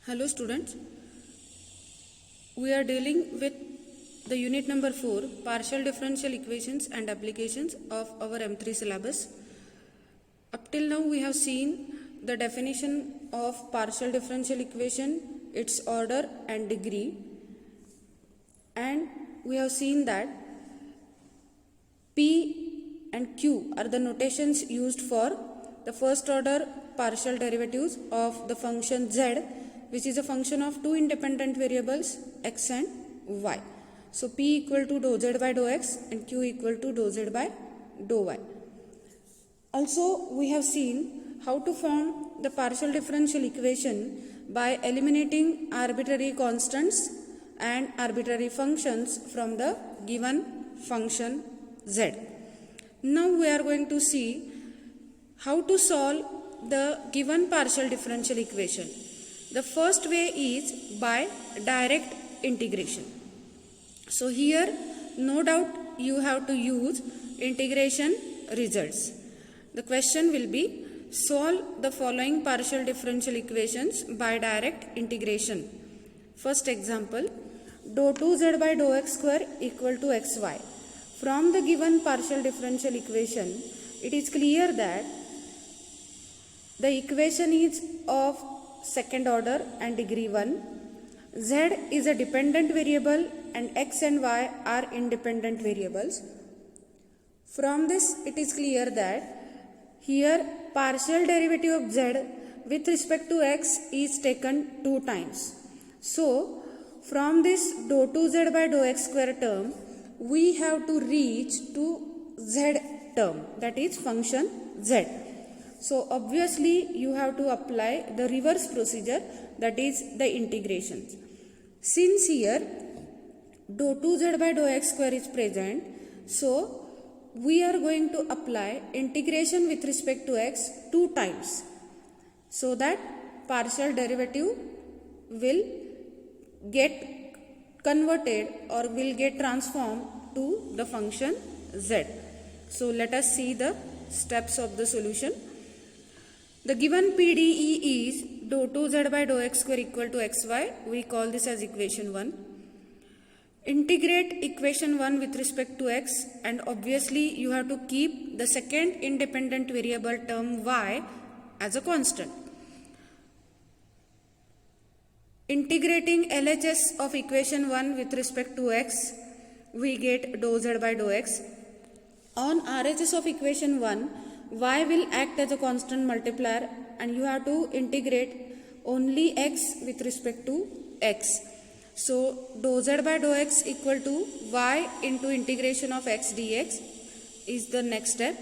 Hello students, we are dealing with the unit number 4 partial differential equations and applications of our M3 syllabus. Up till now we have seen the definition of partial differential equation, its order and degree, and we have seen that P and Q are the notations used for the first order partial derivatives of the function z, which is a function of two independent variables x and y. So P equal to dou z by dou x and Q equal to dou z by dou y. Also we have seen how to form the partial differential equation by eliminating arbitrary constants and arbitrary functions from the given function z. Now we are going to see how to solve the given partial differential equation. The first way is by direct integration. So here no doubt you have to use integration results. The question will be solve the following partial differential equations by direct integration. First example, dou 2z by dou x square equal to xy. From the given partial differential equation, it is clear that the equation is of second order and degree 1. Z is a dependent variable and x and y are independent variables. From this it is clear that here partial derivative of z with respect to x is taken 2 times. So from this dou 2z by dou x square term, we have to reach to z term, that is function z. So obviously you have to apply the reverse procedure, that is the integration. Since here dou 2z by dou x square is present, so we are going to apply integration with respect to x 2 times, so that partial derivative will get converted or will get transformed to the function z. So let us see the steps of the solution. The given PDE is dou 2z by dou x square equal to xy. We call this as equation 1. Integrate equation 1 with respect to x, and obviously you have to keep the second independent variable term y as a constant. Integrating LHS of equation 1 with respect to x, we get dou z by dou x. On RHS of equation 1, y will act as a constant multiplier and you have to integrate only x with respect to x. So dou z by dou x equal to y into integration of x dx is the next step.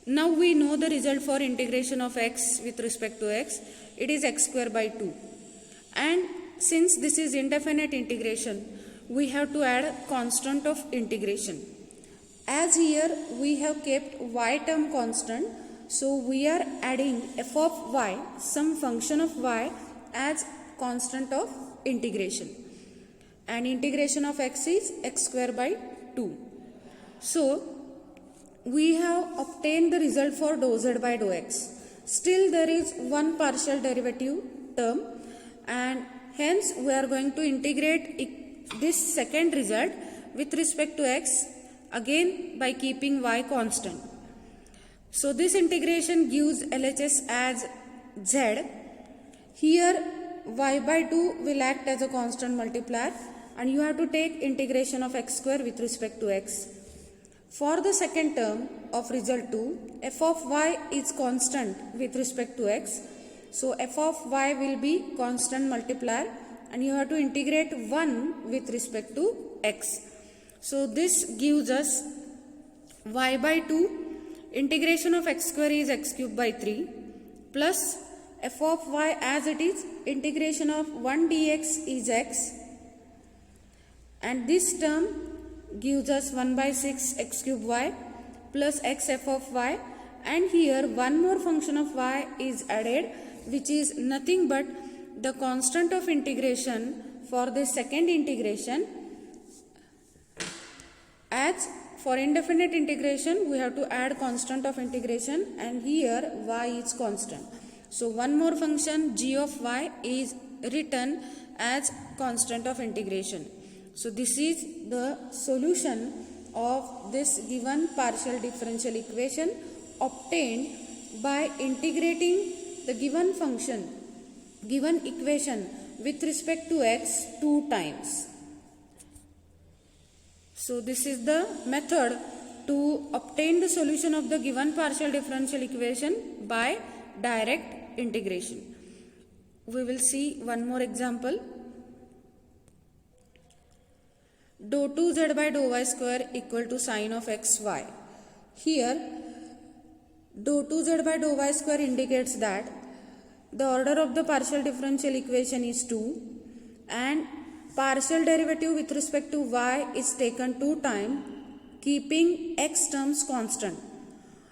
Now we know the result for integration of x with respect to x. It is x square by 2. And since this is indefinite integration, we have to add constant of integration. As here we have kept y term constant, so we are adding f of y, some function of y, as constant of integration. And integration of x is x square by 2. So we have obtained the result for dou z by dou x. Still there is one partial derivative term, and hence we are going to integrate this second result with respect to x, again by keeping y constant. So this integration gives LHS as z. Here y by 2 will act as a constant multiplier and you have to take integration of x square with respect to x. For the second term of result 2, f of y is constant with respect to x. So f of y will be constant multiplier and you have to integrate 1 with respect to x. So this gives us y by 2, integration of x square is x cube by 3, plus f of y as it is, integration of 1 dx is x, and this term gives us 1 by 6 x cube y plus x f of y, and here one more function of y is added, which is nothing but the constant of integration for the second integration. As for indefinite integration, we have to add constant of integration, and here y is constant. So one more function g of y is written as constant of integration. So this is the solution of this given partial differential equation obtained by integrating the given function, given equation with respect to x 2 times. So this is the method to obtain the solution of the given partial differential equation by direct integration. We will see one more example. Dou 2z by dou y square equal to sine of xy. Here dou 2z by dou y square indicates that the order of the partial differential equation is 2 and partial derivative with respect to y is taken 2 times, keeping x terms constant.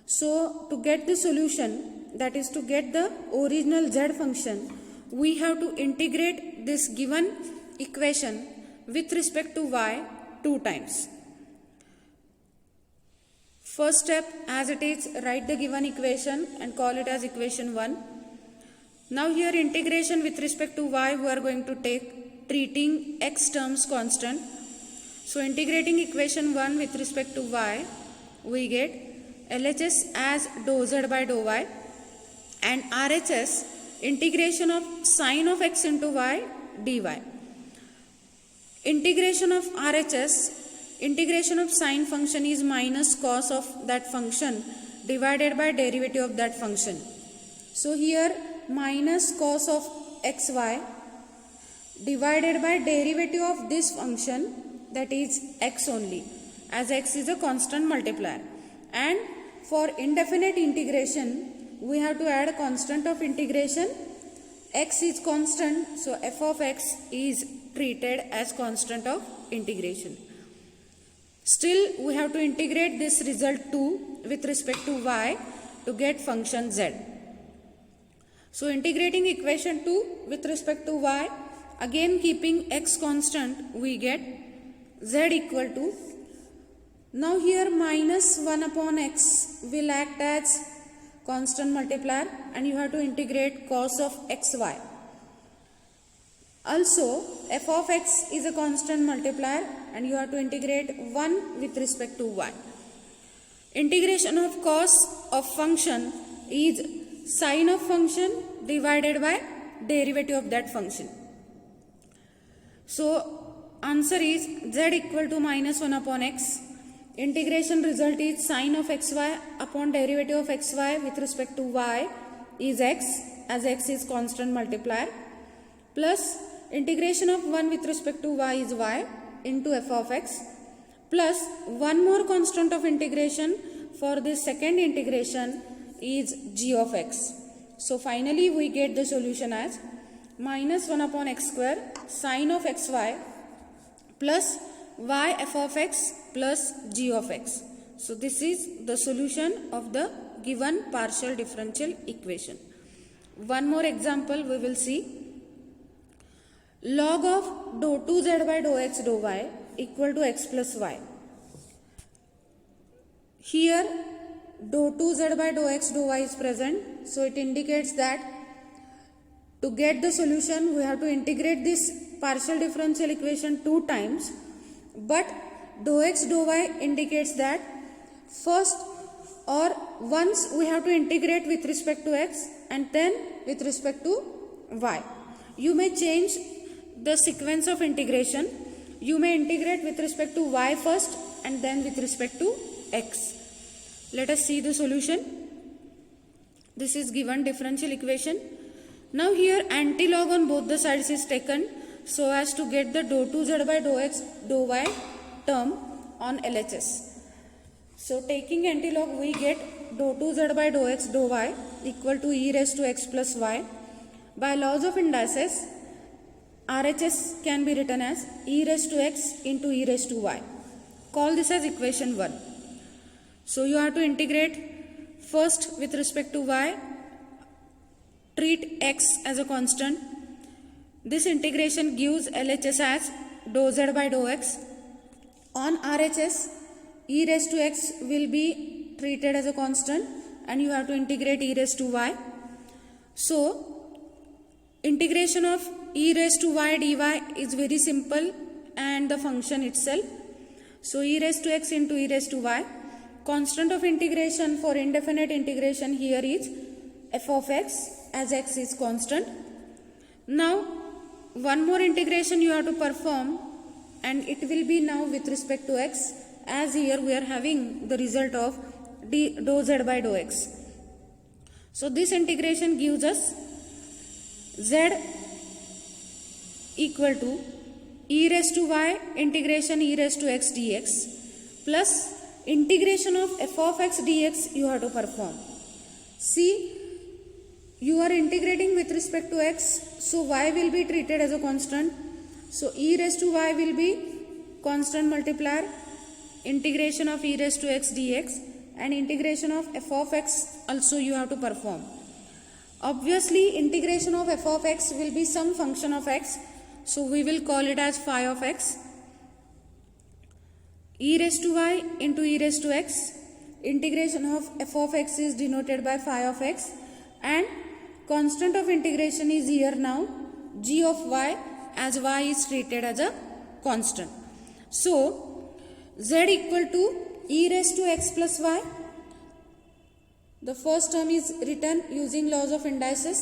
So to get the solution, that is to get the original z function, we have to integrate this given equation with respect to y 2 times. First step, as it is, write the given equation and call it as equation 1. Now here integration with respect to y we are going to take, treating x terms constant. So integrating equation 1 with respect to y, we get LHS as dou z by dou y and RHS integration of sine of x into y dy. Integration of RHS, integration of sine function is minus cos of that function divided by derivative of that function. So here minus cos of xy divided by derivative of this function, that is x only, as x is a constant multiplier. And for indefinite integration, we have to add a constant of integration. X is constant, so f of x is treated as constant of integration. Still, we have to integrate this result 2 with respect to y to get function z. So integrating equation 2 with respect to y, again keeping x constant, we get z equal to, now here minus 1 upon x will act as constant multiplier and you have to integrate cos of xy. Also f of x is a constant multiplier and you have to integrate 1 with respect to y. Integration of cos of function is sine of function divided by derivative of that function. So answer is z equal to minus 1 upon x. Integration result is sine of xy upon derivative of xy with respect to y is x, as x is constant multiplier, plus integration of 1 with respect to y is y into f of x, plus one more constant of integration for this second integration is g of x. So finally we get the solution as minus 1 upon x square sine of xy plus y f of x plus g of x. So this is the solution of the given partial differential equation. One more example we will see. Log of dou 2z by dou x dou y equal to x plus y. Here dou 2z by dou x dou y is present, so it indicates that to get the solution we have to integrate this partial differential equation 2 times, but dou x dou y indicates that first or once we have to integrate with respect to x and then with respect to y. You may change the sequence of integration. You may integrate with respect to y first and then with respect to x. Let us see the solution. This is given differential equation. Now here antilog on both the sides is taken so as to get the dou 2z by dou x dou y term on LHS. So taking antilog we get dou 2z by dou x dou y equal to e raised to x plus y. By laws of indices, RHS can be written as e raised to x into e raised to y. Call this as equation 1. So you have to integrate first with respect to y, treat x as a constant. This integration gives LHS as dou z by dou x. On RHS, e raised to x will be treated as a constant and you have to integrate e raised to y. So integration of e raised to y dy is very simple and the function itself. So e raised to x into e raised to y. Constant of integration for indefinite integration here is f of x, as x is constant. Now one more integration you have to perform, and it will be now with respect to x, as here we are having the result of dou z by dou x. So this integration gives us z equal to e raised to y integration e raised to x dx plus integration of f of x dx you have to perform. See, you are integrating with respect to x, so y will be treated as a constant. So e raised to y will be constant multiplier, integration of e raised to x dx, and integration of f of x also you have to perform. Obviously integration of f of x will be some function of x, so we will call it as phi of x. E raised to y into e raised to x, integration of f of x is denoted by phi of x, and constant of integration is here now g of y, as y is treated as a constant. So z equal to e raised to x plus y. The first term is written using laws of indices,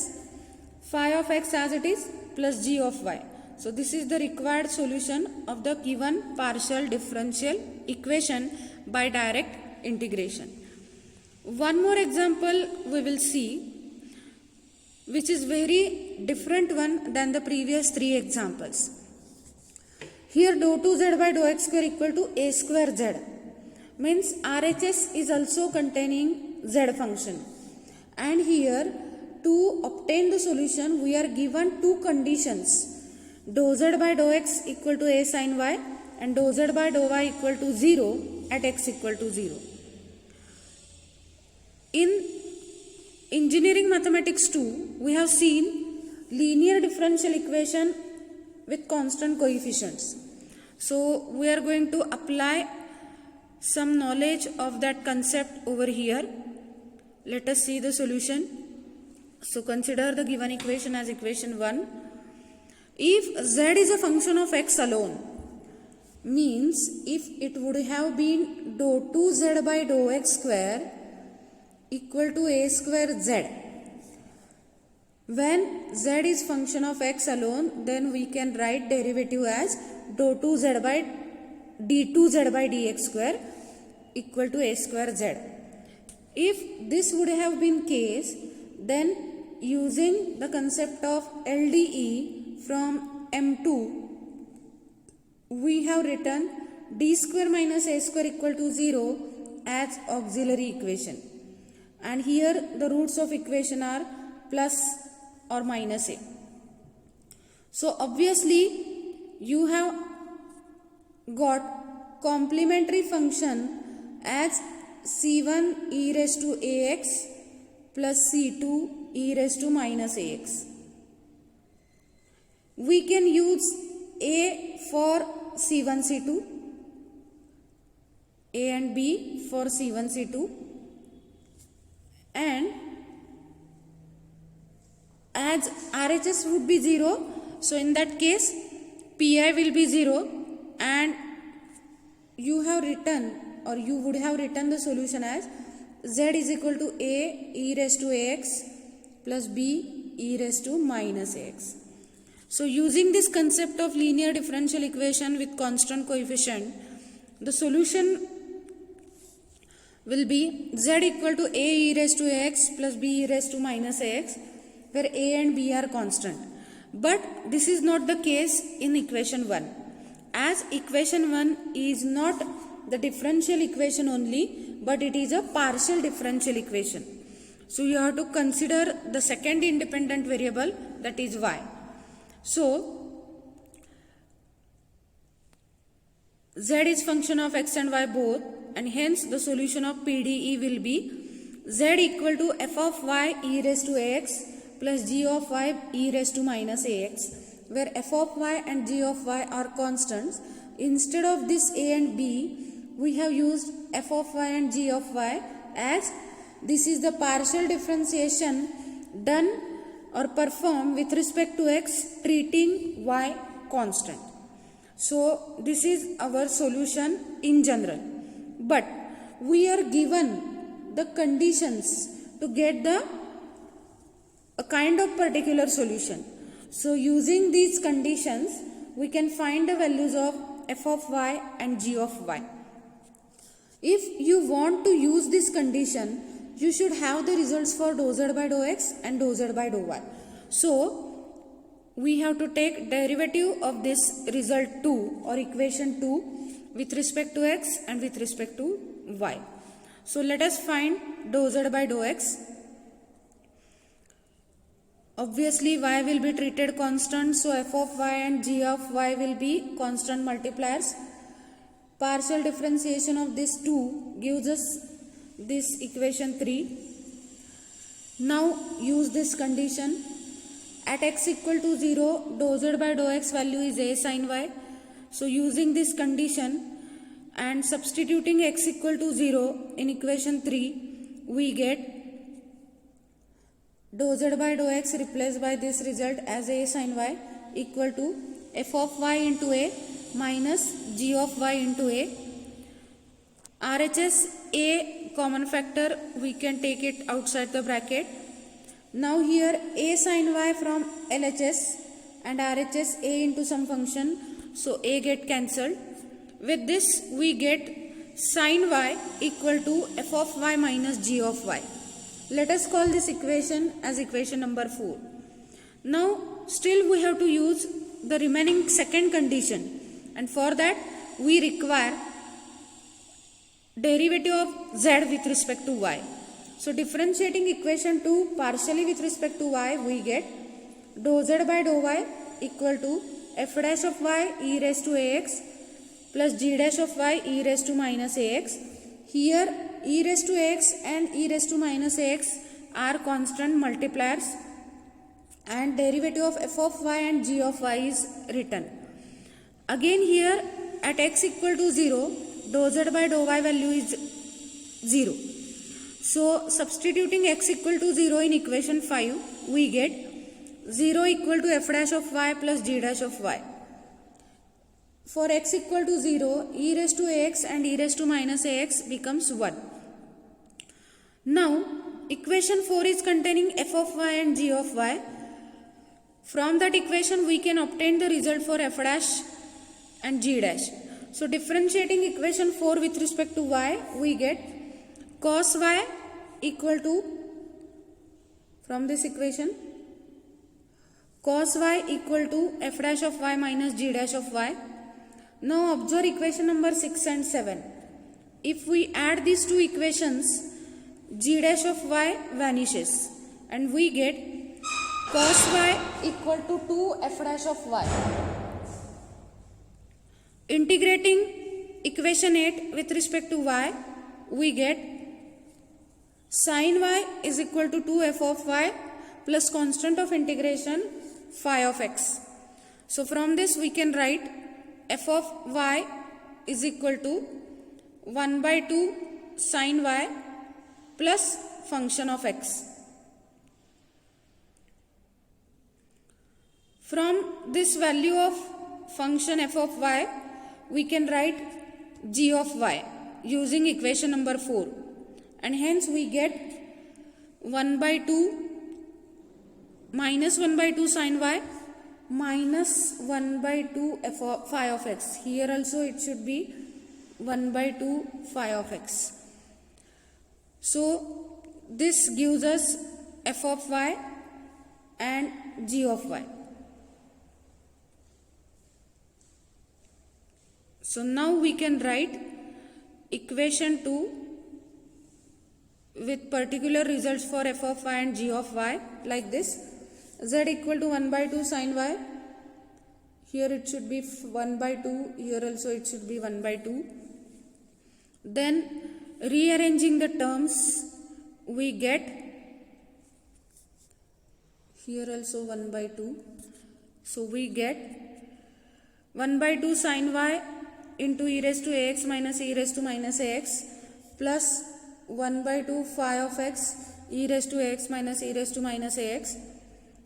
phi of x as it is plus g of y. So this is the required solution of the given partial differential equation by direct integration. One more example we will see, which is very different one than the previous three examples. Here dou 2z by dou x square equal to a square z, means RHS is also containing z function, and here to obtain the solution we are given two conditions: dou z by dou x equal to a sin y and dou z by dou y equal to 0 at x equal to 0. In engineering mathematics 2, we have seen linear differential equation with constant coefficients. So we are going to apply some knowledge of that concept over here. Let us see the solution. So consider the given equation as equation 1. If z is a function of x alone, means if it would have been dou 2z by dou x square equal to a square z. When z is function of x alone, then we can write derivative as dou 2z by d2z by dx square equal to a square z. If this would have been case, then using the concept of LDE from M2, we have written d square minus a square equal to 0 as auxiliary equation. And here the roots of equation are plus or minus a. So obviously you have got complementary function as c1 e raised to ax plus c2 e raised to minus ax. We can use a for c1 c2, a and b for c1 c2, and as RHS would be 0, so in that case pi will be 0, and you have written, or you would have written the solution as z is equal to a e raised to ax plus b e raised to minus ax. So using this concept of linear differential equation with constant coefficient, the solution will be z equal to a e raised to ax plus b e raised to minus ax, where a and b are constant. But this is not the case in equation 1, as equation 1 is not the differential equation only, but it is a partial differential equation. So you have to consider the second independent variable, that is y. So z is function of x and y both, and hence the solution of PDE will be z equal to f of y e raised to ax plus g of y e raised to minus ax, where f of y and g of y are constants. Instead of this a and b, we have used f of y and g of y, as this is the partial differentiation done or perform with respect to x treating y constant. So this is our solution in general, but we are given the conditions to get the a kind of particular solution. So using these conditions we can find the values of f of y and g of y. If you want to use this condition, you should have the results for dou z by dou x and dou z by dou y. So we have to take derivative of this result 2 or equation 2 with respect to x and with respect to y. So let us find dou z by dou x. Obviously y will be treated constant, so f of y and g of y will be constant multipliers. Partial differentiation of this 2 gives us this equation 3. Now use this condition. At x equal to 0, dou z by dou x value is a sin y. So using this condition and substituting x equal to 0 in equation 3, we get dou z by dou x replaced by this result as a sin y equal to f of y into a minus g of y into a. RHS a common factor, we can take it outside the bracket. Now here a sin y from LHS and RHS a into some function, so a get cancelled. With this we get sin y equal to f of y minus g of y. Let us call this equation as equation number 4. Now still we have to use the remaining second condition, and for that we require derivative of z with respect to y. So differentiating equation 2 partially with respect to y, we get dou z by dou y equal to f dash of y e raised to ax plus g dash of y e raised to minus ax. Here e raised to ax and e raised to minus ax are constant multipliers, and derivative of f of y and g of y is written. Again here at x equal to 0, dou z by dou y value is 0. So substituting x equal to 0 in equation 5, we get 0 equal to f dash of y plus g dash of y. For x equal to 0, e raised to ax and e raised to minus ax becomes 1. Now equation 4 is containing f of y and g of y. From that equation we can obtain the result for f dash and g dash. So differentiating equation 4 with respect to y, we get cos y equal to, from this equation, cos y equal to f dash of y minus g dash of y. Now observe equation number 6 and 7. If we add these two equations, g dash of y vanishes and we get cos y equal to 2 f dash of y. Integrating equation 8 with respect to y, we get sin y is equal to 2 f of y plus constant of integration phi of x. So from this we can write f of y is equal to 1 by 2 sin y plus function of x. From this value of function f of y, we can write g of y using equation number 4, and hence we get 1 by 2 minus 1 by 2 sin y minus 1 by 2 f of phi of x. Here also it should be 1 by 2 phi of x. So this gives us f of y and g of y. So now we can write equation 2 with particular results for f of y and g of y like this. Z equal to 1 by 2 sin y. Here it should be 1 by 2. Here also it should be 1 by 2. Then rearranging the terms, we get here also 1 by 2. So we get 1 by 2 sin y into e raised to ax minus e raised to minus ax plus 1 by 2 phi of x e raised to ax minus e raised to minus ax.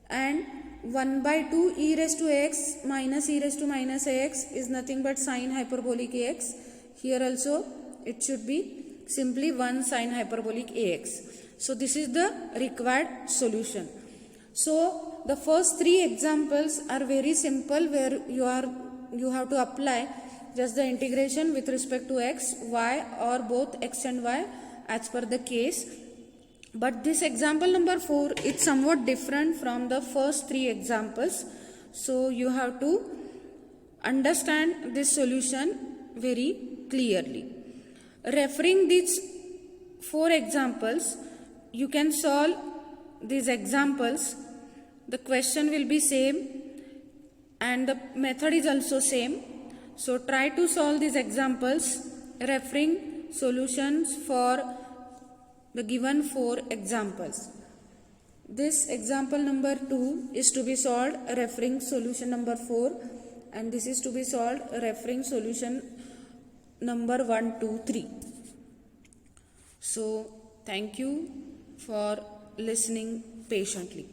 and 1 by 2 e raised to x minus e raised to minus ax is nothing but sine hyperbolic ax. Here also it should be simply 1 sine hyperbolic ax. So this is the required solution. So the first three examples are very simple, where you have to apply just the integration with respect to x, y, or both x and y as per the case. But this example number 4 is somewhat different from the first three examples. So you have to understand this solution very clearly. Referring these 4 examples, you can solve these examples. The question will be same and the method is also same. So try to solve these examples referring solutions for the given 4 examples. This example number 2 is to be solved referring solution number 4, and this is to be solved referring solution number 1, 2, 3. So thank you for listening patiently.